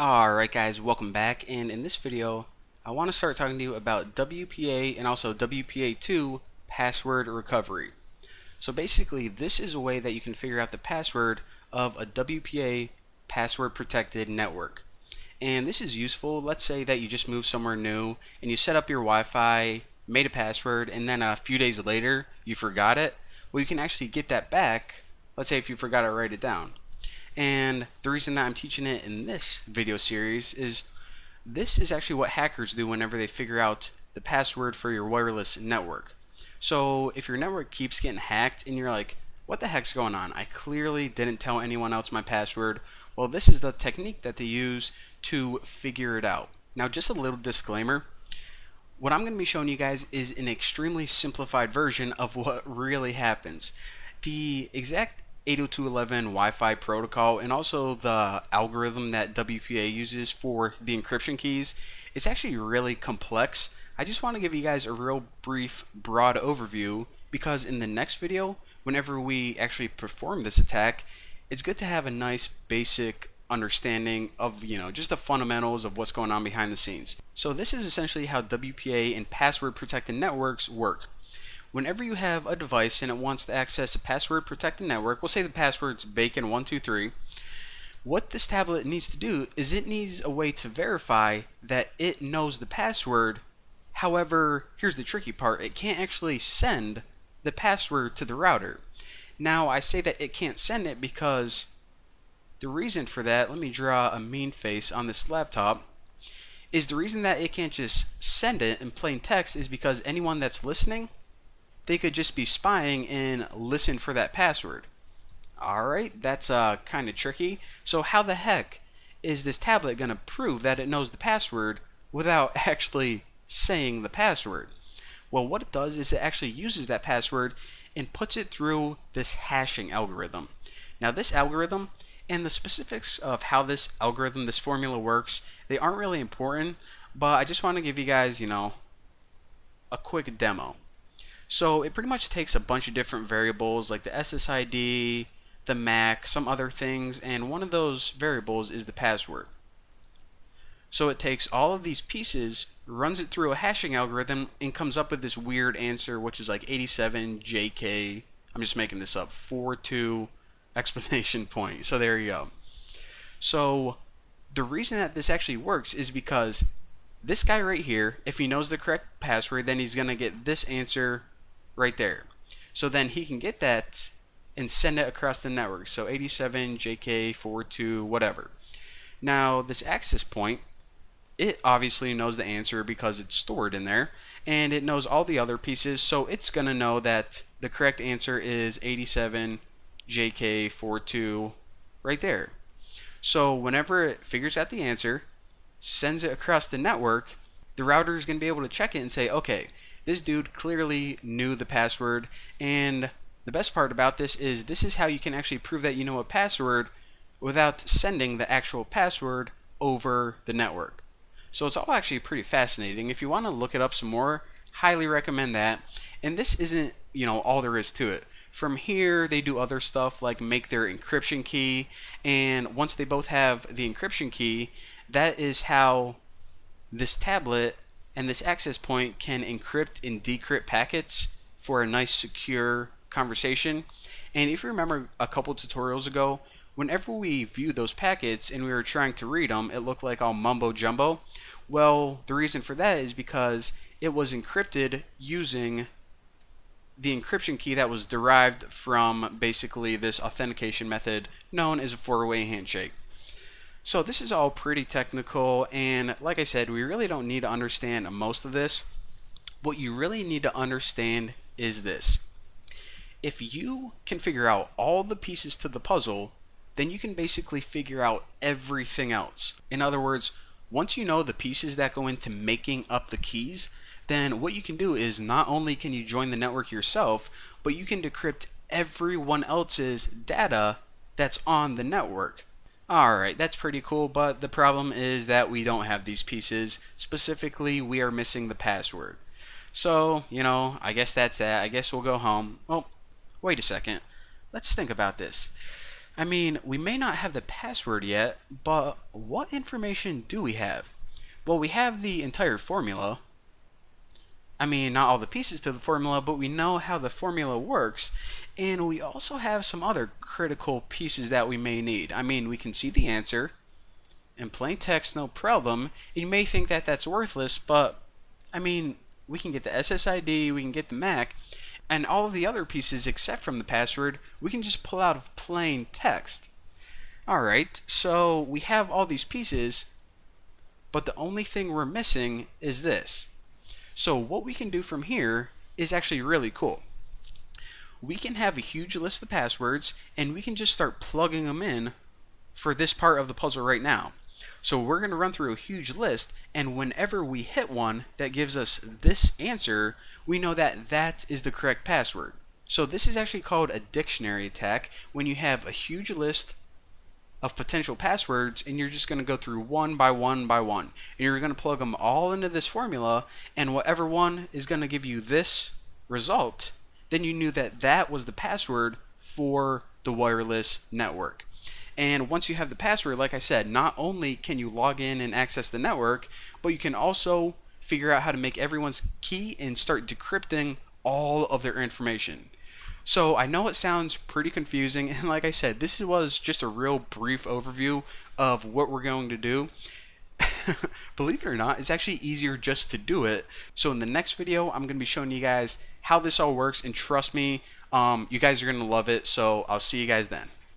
Alright guys, welcome back, and in this video I want to start talking to you about WPA and also WPA2 password recovery. So basically this is a way that you can figure out the password of a WPA password protected network. And this is useful. Let's say that you just moved somewhere new and you set up your Wi-Fi, made a password, and then a few days later you forgot it. Well, you can actually get that back. Let's say if you forgot to write it down. And the reason that I'm teaching it in this video series is this is actually what hackers do whenever they figure out the password for your wireless network. So if your network keeps getting hacked and you're like, what the heck's going on? I clearly didn't tell anyone else my password. Well, this is the technique that they use to figure it out. Now, just a little disclaimer. What I'm going to be showing you guys is an extremely simplified version of what really happens. The exact 802.11 Wi-Fi protocol and also the algorithm that WPA uses for the encryption keys, it's actually really complex. I just want to give you guys a real brief, broad overview because in the next video, whenever we actually perform this attack, it's good to have a nice basic understanding of, just the fundamentals of what's going on behind the scenes. So this is essentially how WPA and password protected networks work. Whenever you have a device and it wants to access a password protected network, we'll say the password's bacon123, what this tablet needs to do is it needs a way to verify that it knows the password. However, here's the tricky part, it can't actually send the password to the router. Now I say that it can't send it because the reason for that, let me draw a mean face on this laptop, is the reason that it can't just send it in plain text is because anyone that's listening, they could just be spying and listen for that password. Alright, that's kind of tricky. So how the heck is this tablet going to prove that it knows the password without actually saying the password? Well, what it does is it actually uses that password and puts it through this hashing algorithm. Now this algorithm and the specifics of how this algorithm, this formula works, they aren't really important, but I just want to give you guys, a quick demo. So it pretty much takes a bunch of different variables like the SSID, the MAC, some other things, and one of those variables is the password. So it takes all of these pieces, runs it through a hashing algorithm, and comes up with this weird answer, which is like 87JK, I'm just making this up, 42 explanation point. So there you go. So the reason that this actually works is because this guy right here, if he knows the correct password, then he's going to get this answer right there. So then he can get that and send it across the network. So 87JK42 whatever. Now this access point, it obviously knows the answer because it's stored in there, and it knows all the other pieces, so it's going to know that the correct answer is 87JK42 right there. So whenever it figures out the answer, sends it across the network, the router is going to be able to check it and say, okay, this dude clearly knew the password. And the best part about this is how you can actually prove that you know a password without sending the actual password over the network. So it's all actually pretty fascinating. If you want to look it up some more, highly recommend that. And this isn't, all there is to it. From here, they do other stuff like make their encryption key, and once they both have the encryption key, that is how this tablet and this access point can encrypt and decrypt packets for a nice secure conversation. And if you remember a couple tutorials ago, whenever we viewed those packets and we were trying to read them, it looked like all mumbo jumbo. Well, the reason for that is because it was encrypted using the encryption key that was derived from basically this authentication method known as a four-way handshake. So this is all pretty technical, and like I said, we really don't need to understand most of this. What you really need to understand is this. If you can figure out all the pieces to the puzzle, then you can basically figure out everything else. In other words, once you know the pieces that go into making up the keys, then what you can do is not only can you join the network yourself, but you can decrypt everyone else's data that's on the network. Alright, that's pretty cool, but the problem is that we don't have these pieces. Specifically, we are missing the password. So, I guess that's that. I guess we'll go home. Well, wait a second. Let's think about this. I mean, we may not have the password yet, but what information do we have? Well, we have the entire formula. I mean, not all the pieces to the formula, but we know how the formula works. And we also have some other critical pieces that we may need. I mean, we can see the answer in plain text, no problem. You may think that that's worthless, but I mean, we can get the SSID, we can get the MAC, and all of the other pieces except from the password, we can just pull out of plain text. Alright, so we have all these pieces, but the only thing we're missing is this. So what we can do from here is actually really cool. We can have a huge list of passwords, and we can just start plugging them in for this part of the puzzle right now. So we're going to run through a huge list, and whenever we hit one that gives us this answer, we know that that is the correct password. So this is actually called a dictionary attack, when you have a huge list of potential passwords and you're just going to go through one by one by one. And you're going to plug them all into this formula, and whatever one is going to give you this result, then you knew that that was the password for the wireless network. And once you have the password, like I said, not only can you log in and access the network, but you can also figure out how to make everyone's key and start decrypting all of their information. So I know it sounds pretty confusing, and like I said, this was just a real brief overview of what we're going to do. Believe it or not, it's actually easier just to do it. So in the next video, I'm going to be showing you guys how this all works, and trust me, you guys are going to love it. So I'll see you guys then.